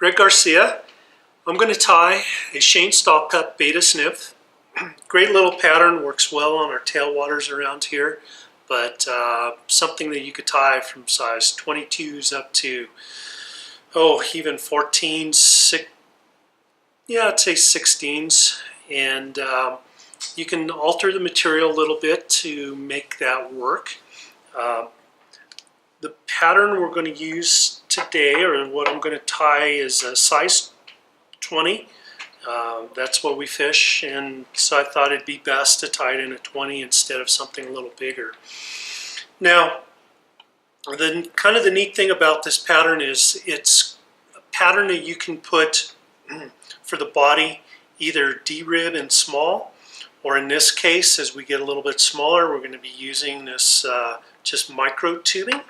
Greg Garcia. I'm going to tie a Shane stall cut Baetis Nymph. Great little pattern, works well on our tailwaters around here, but something that you could tie from size 22s up to, even 14s, I'd say 16s, and you can alter the material a little bit to make that work. The pattern we're going to use today, or what I'm going to tie, is a size 20. That's what we fish, and so I thought it'd be best to tie it in a 20 instead of something a little bigger. Now, the neat thing about this pattern is it's a pattern that you can put for the body, either D-rib and small, or in this case, as we get a little bit smaller, we're going to be using this just micro tubing.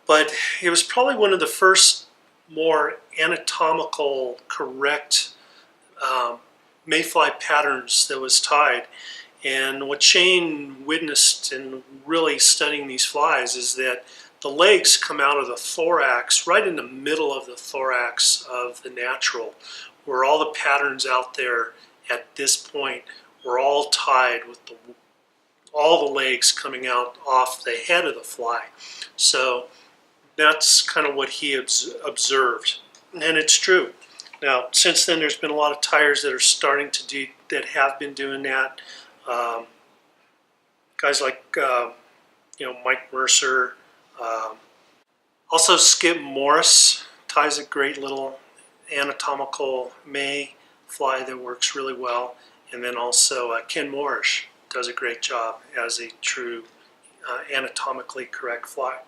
But it was probably one of the first more anatomical, correct mayfly patterns that was tied. And what Shane witnessed in really studying these flies is that the legs come out of the thorax, right in the middle of the thorax of the natural, where all the patterns out there at this point were all tied with all the legs coming out off the head of the fly. So that's kind of what he observed, and it's true. Now, since then, there's been a lot of tiers that are starting to do that, have been doing that. Guys like Mike Mercer, also Skip Morris ties a great little anatomical May fly that works really well, and then also Ken Morris does a great job as a true anatomically correct fly.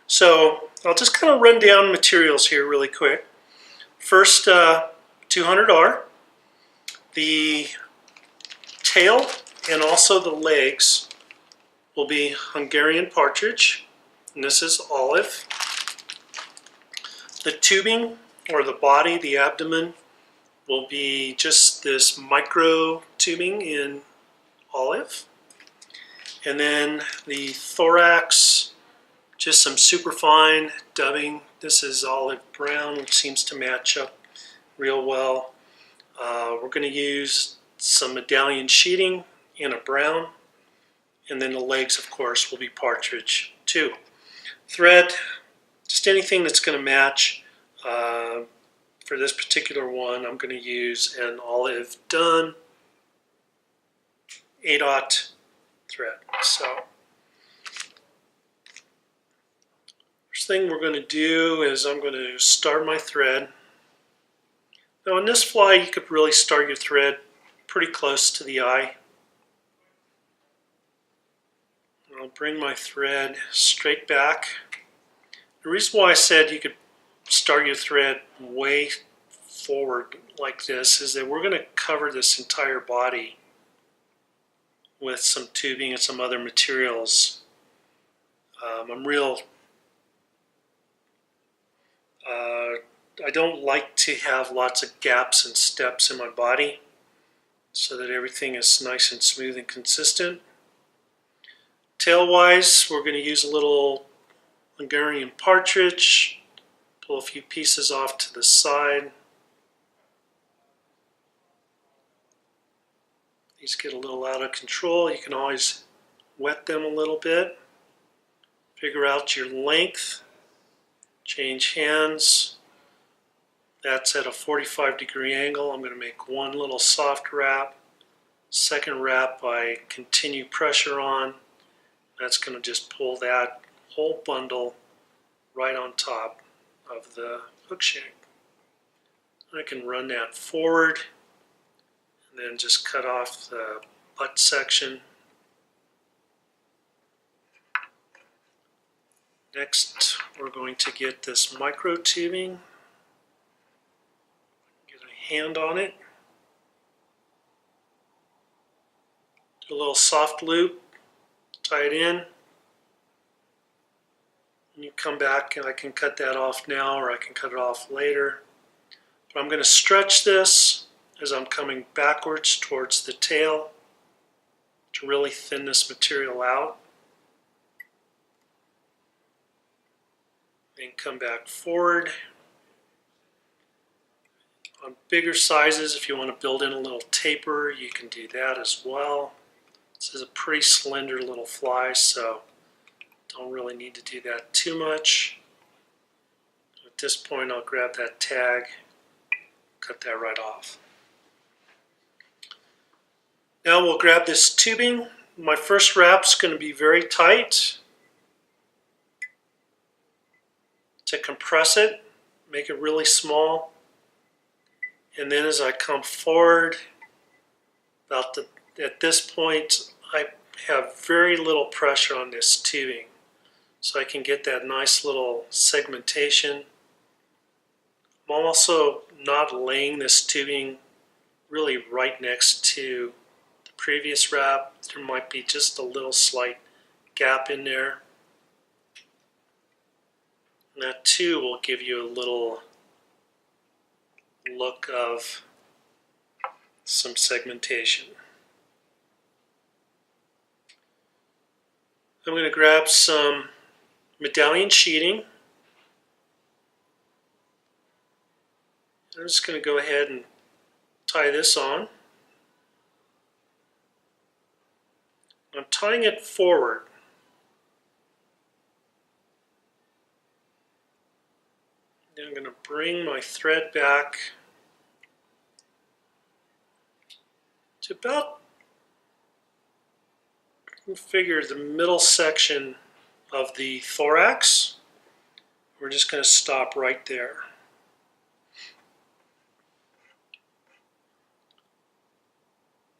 So I'll just kind of run down materials here really quick. First, 200R. The tail and also the legs will be Hungarian partridge, and this is olive. The tubing, or the body, the abdomen, will be just this micro tubing in olive. And then the thorax, just some superfine dubbing. This is olive brown, which seems to match up real well. We're going to use some medallion sheeting in a brown, and then the legs, of course, will be partridge too. Thread, just anything that's going to match. For this particular one, I'm going to use an olive dun 8/0 thread. So first thing we're going to do is I'm going to start my thread. Now on this fly, you could really start your thread pretty close to the eye. I'll bring my thread straight back. The reason why I said you could start your thread way forward like this is that we're going to cover this entire body with some tubing and some other materials. I don't like to have lots of gaps and steps in my body so that everything is nice and smooth and consistent. Tail-wise, we're going to use a little Hungarian partridge, pull a few pieces off to the side. These get a little out of control. You can always wet them a little bit. Figure out your length. Change hands. That's at a 45-degree angle. I'm going to make one little soft wrap. Second wrap, I continue pressure on. That's going to just pull that whole bundle right on top of the hook shank. I can run that forward and then just cut off the butt section. Next, we're going to get this micro tubing. Get a hand on it. Do a little soft loop. Tie it in. And you come back, and I can cut that off now, or I can cut it off later. But I'm going to stretch this as I'm coming backwards towards the tail to really thin this material out. then come back forward. On bigger sizes, if you want to build in a little taper, you can do that as well. This is a pretty slender little fly, so don't really need to do that too much. At this point, I'll grab that tag, cut that right off. Now we'll grab this tubing. My first wrap's going to be very tight to compress it, make it really small. And then as I come forward, at this point, I have very little pressure on this tubing. So I can get that nice little segmentation. I'm also not laying this tubing really right next to the previous wrap. There might be just a little slight gap in there. And that too will give you a little look of some segmentation. I'm going to grab some medallion sheeting. I'm just going to go ahead and tie this on. I'm tying it forward. Then I'm going to bring my thread back to about, you can figure, the middle section of the thorax. We're just going to stop right there.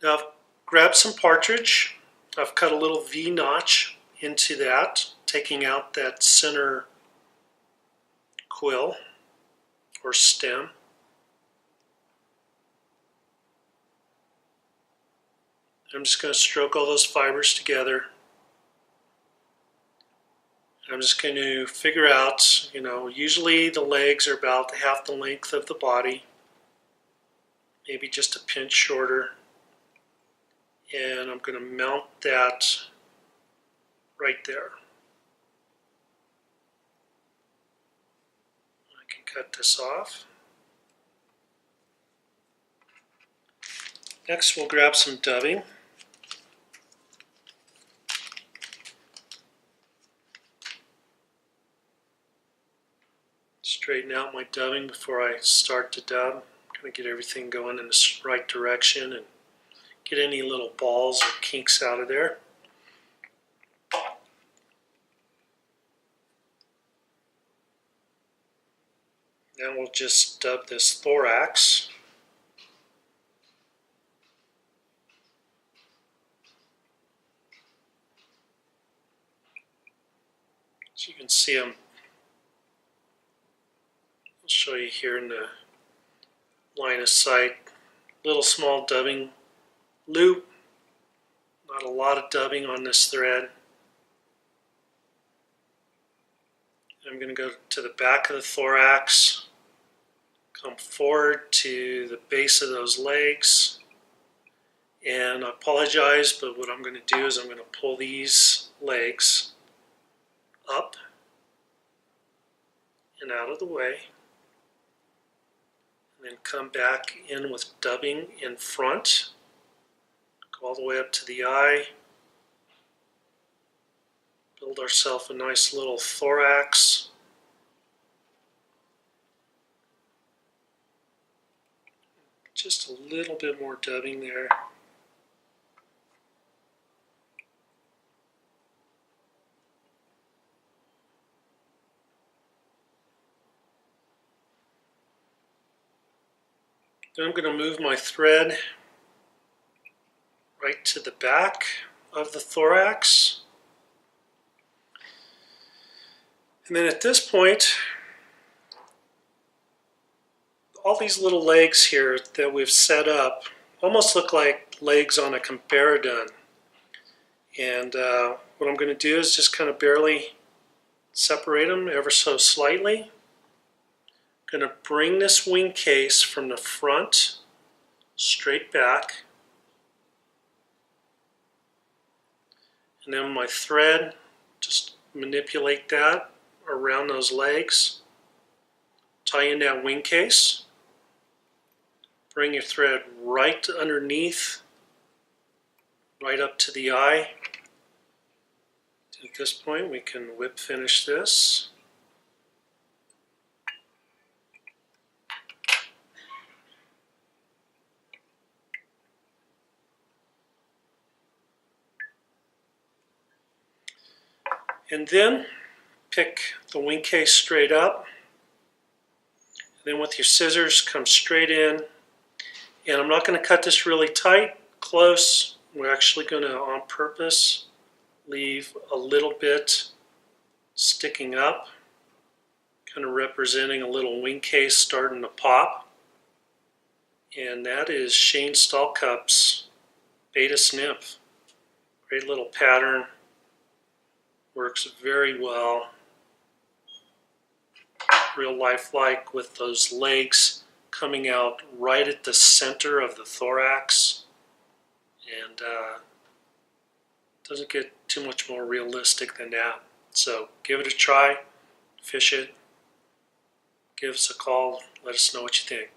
Now I've grabbed some partridge. I've cut a little V notch into that, taking out that center quill or stem. I'm just going to stroke all those fibers together. I'm just going to figure out, usually the legs are about half the length of the body, maybe just a pinch shorter. And I'm going to mount that right there. I can cut this off. Next, we'll grab some dubbing. Straighten out my dubbing before I start to dub. Kind of get everything going in the right direction and get any little balls or kinks out of there. Now we'll just dub this thorax. So you can see them. I'll show you here in the line of sight. Little small dubbing loop. Not a lot of dubbing on this thread. I'm going to go to the back of the thorax, come forward to the base of those legs, and I apologize, but what I'm going to do is I'm going to pull these legs up and out of the way, and then come back in with dubbing in front, go all the way up to the eye, build ourselves a nice little thorax. Just a little bit more dubbing there. Then I'm going to move my thread right to the back of the thorax. And then at this point, all these little legs here that we've set up almost look like legs on a comparadun. And what I'm going to do is just kind of barely separate them ever so slightly. I'm going to bring this wing case from the front straight back. And then my thread, just manipulate that around those legs. Tie in that wing case. Bring your thread right underneath, right up to the eye. At this point, we can whip finish this. And then pick the wing case straight up. And then with your scissors, come straight in. And I'm not going to cut this really tight, close. We're actually going to, on purpose, leave a little bit sticking up, kind of representing a little wing case starting to pop. And that is Shane Stallcup's Baetis Nymph. Great little pattern. Works very well. Real lifelike with those legs coming out right at the center of the thorax. And doesn't get too much more realistic than that. So give it a try, fish it, give us a call, let us know what you think.